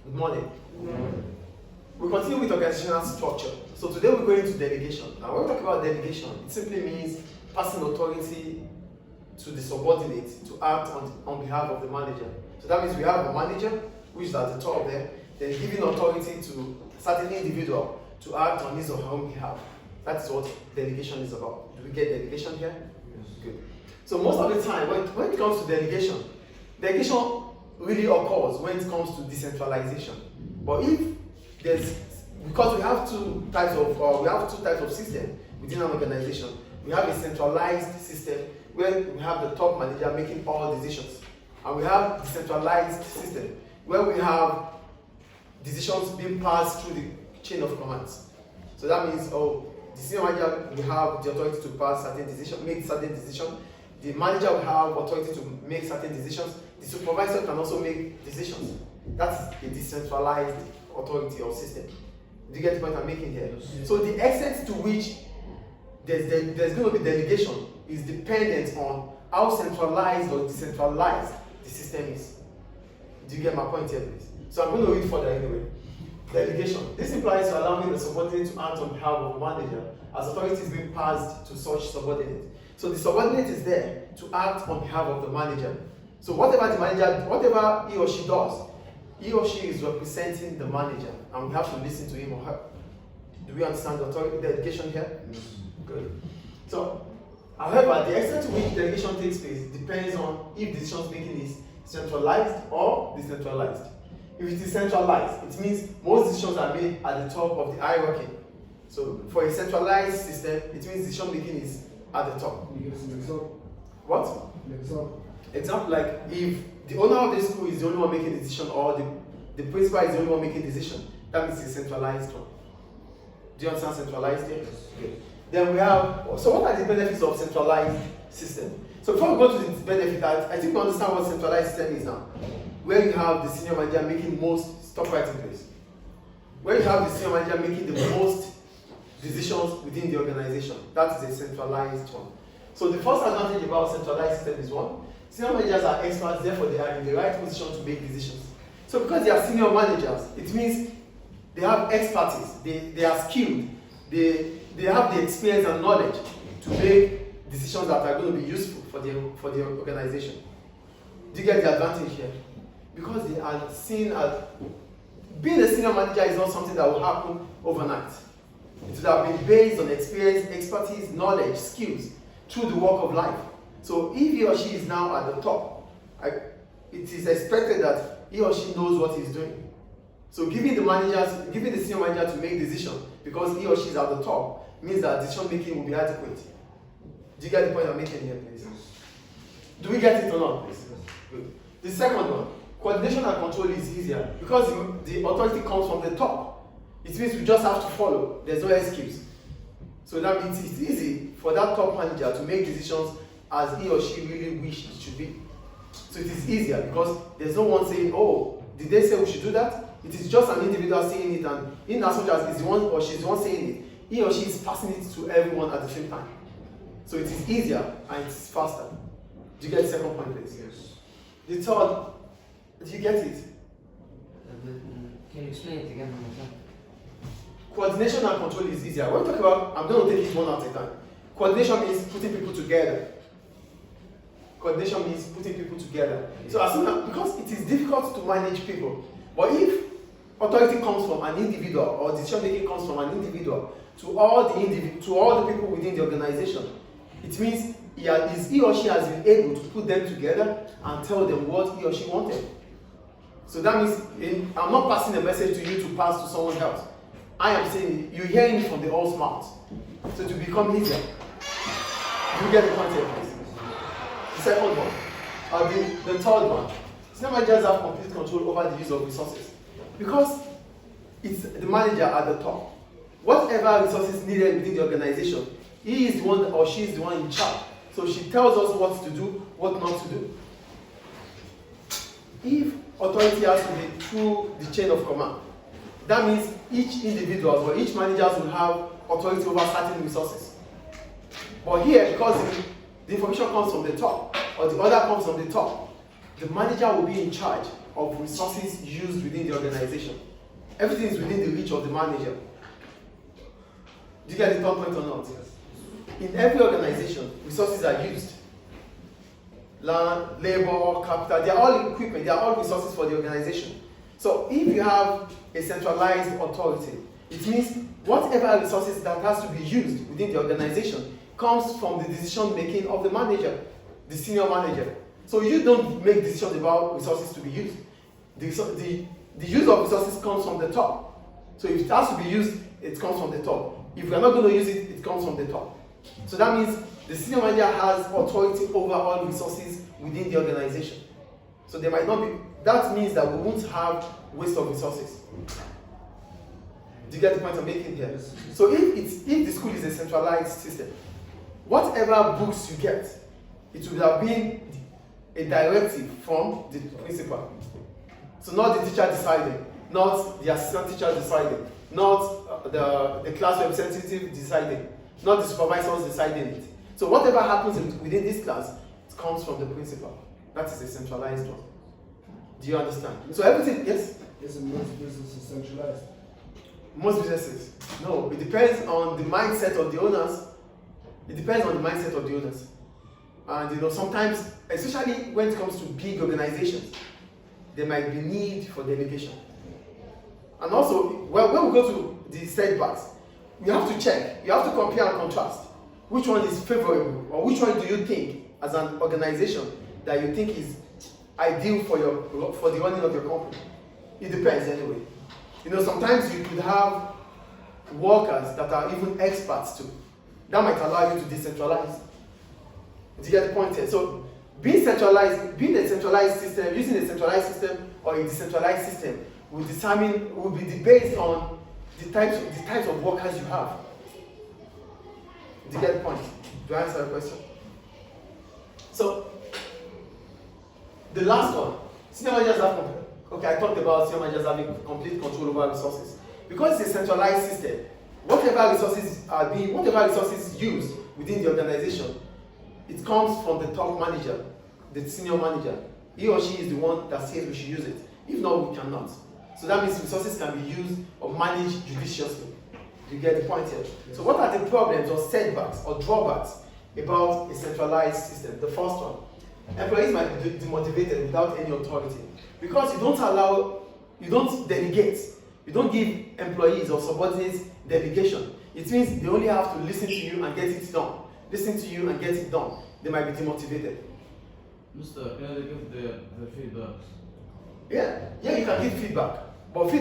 Good morning. We continue with organizational structure. So today we're going into delegation. Now when we talk about delegation, it simply means passing authority to the subordinate to act on behalf of the manager. So that means we have a manager, which is at the top there, then giving authority to a certain individual to act on his or her own behalf. That's what delegation is about. Do we get delegation here? Yes. Good. So most of the time, when it comes to delegation really occurs when it comes to decentralization. But because we have two types of system within an organization. We have a centralized system where we have the top manager making all decisions, and we have decentralized system where we have decisions being passed through the chain of commands. So that means, the senior manager will have the authority to pass certain decisions, make certain decisions. The manager will have authority to make certain decisions. The supervisor can also make decisions. That's a decentralized authority or system. Do you get the point I'm making here? Yes. So the extent to which there's going to be delegation is dependent on how centralized or decentralized the system is. Do you get my point here, please? So I'm going to read further anyway. Delegation. This implies allowing the subordinate to act on behalf of a manager as authority is being passed to such subordinate. So the subordinate is there to act on behalf of the manager. So whatever he or she does, he or she is representing the manager, and we have to listen to him or her. Do we understand the authority delegation here? Yes. Good. So, however, the extent to which delegation takes place depends on if decision making is centralized or decentralized. If it is centralized, it means most decisions are made at the top of the hierarchy. So, for a centralized system, it means decision making is at the top. What? Example, like if the owner of the school is the only one making the decision, or the principal is the only one making the decision, that means it's a centralized one. Do you understand centralized here? Yes. Good. Then we have, so what are the benefits of centralized system? So before we go to the benefit, I think we understand what centralized system is now. Where you have the senior manager making stop writing please. Where you have the senior manager making the most decisions within the organization. That is a centralized one. So the first advantage about centralized system is one, senior managers are experts, therefore they are in the right position to make decisions. So because they are senior managers, it means they have expertise, they are skilled, they have the experience and knowledge to make decisions that are going to be useful for the organization. Do you get the advantage here? Because they are seen as being a senior manager is not something that will happen overnight. It would have been based on experience, expertise, knowledge, skills through the work of life. So if he or she is now at the top, it is expected that he or she knows what he's doing. So giving the senior manager to make decisions because he or she is at the top means that decision making will be adequate. Do you get the point I'm making here, please? Do we get it or not, please? Good. The second one, coordination and control is easier because the authority comes from the top. It means we just have to follow. There's no excuse. So that means it's easy for that top manager to make decisions as he or she really wish it should be. So it is easier because there's no one saying, did they say we should do that? It is just an individual saying it, and in as much as it's the one or she's the one saying it, he or she is passing it to everyone at the same time. So it is easier and it's faster. Do you get the second point, please? Yes. The third, do you get it? Can you explain it again? Coordination and control is easier. When we talk about, I'm going to take it one at a time. Coordination means putting people together. Coordination means putting people together. So as soon as, because it is difficult to manage people, but if authority comes from an individual or decision making comes from an individual to all the people within the organization, it means he or she has been able to put them together and tell them what he or she wanted. So that means I'm not passing a message to you to pass to someone else. I am saying you're hearing it from the horse's mouth. So to become easier. You get the concept, please. The second one, the third one. Senior managers have complete control over the use of resources because it's the manager at the top. Whatever resources needed within the organization, he is the one or she is the one in charge. So she tells us what to do, what not to do. If authority has to be through the chain of command, that means each individual or each manager will have authority over certain resources. But here, because the information comes from the top, or the order comes from the top, the manager will be in charge of resources used within the organization. Everything is within the reach of the manager. Do you get the third point or not? In every organization, resources are used. Land, labor, capital, they are all equipment, they are all resources for the organization. So if you have a centralized authority, it means whatever resources that has to be used within the organization comes from the decision making of the manager, the senior manager. So you don't make decisions about resources to be used. The use of resources comes from the top. So if it has to be used, it comes from the top. If we are not going to use it, it comes from the top. So that means the senior manager has authority over all resources within the organization. So there might not be, that means that we won't have waste of resources. Do you get the point I'm making here? So if the school is a centralized system, whatever books you get, it would have been a directive from the principal. So not the teacher deciding, not the assistant teacher deciding, not the class representative deciding, not the supervisors deciding it. So whatever happens within this class, it comes from the principal. That is a centralized one. Do you understand? So everything, yes? Yes, and most businesses centralized. Most businesses. No, it depends on the mindset of the owners. It depends on the mindset of the owners. And sometimes, especially when it comes to big organizations, there might be need for delegation. And also, when we go to the setbacks, we have to check, you have to compare and contrast. Which one is favorable, or which one do you think, as an organization, that you think is ideal for the running of your company? It depends anyway. Sometimes you could have workers that are even experts too. That might allow you to decentralize. Do you get the point here? So being a centralized system, using a centralized system or a decentralized system will be based on the types of workers you have. Do you get the point? Do I answer the question? So the last one, senior managers have, I talked about senior managers having complete control over resources. Because it's a centralized system, whatever resources used within the organization, it comes from the top manager, the senior manager. He or she is the one that says we should use it. If not, we cannot. So that means resources can be used or managed judiciously. You get the point here? Yes. So what are the problems or setbacks or drawbacks about a centralized system? The first one, employees might be demotivated without any authority. Because you don't delegate. You don't give employees or subordinates delegation. It means they only have to listen to you and get it done. Listen to you and get it done. They might be demotivated. Mister, can I give the feedback? Yeah, you can give feedback. But feedback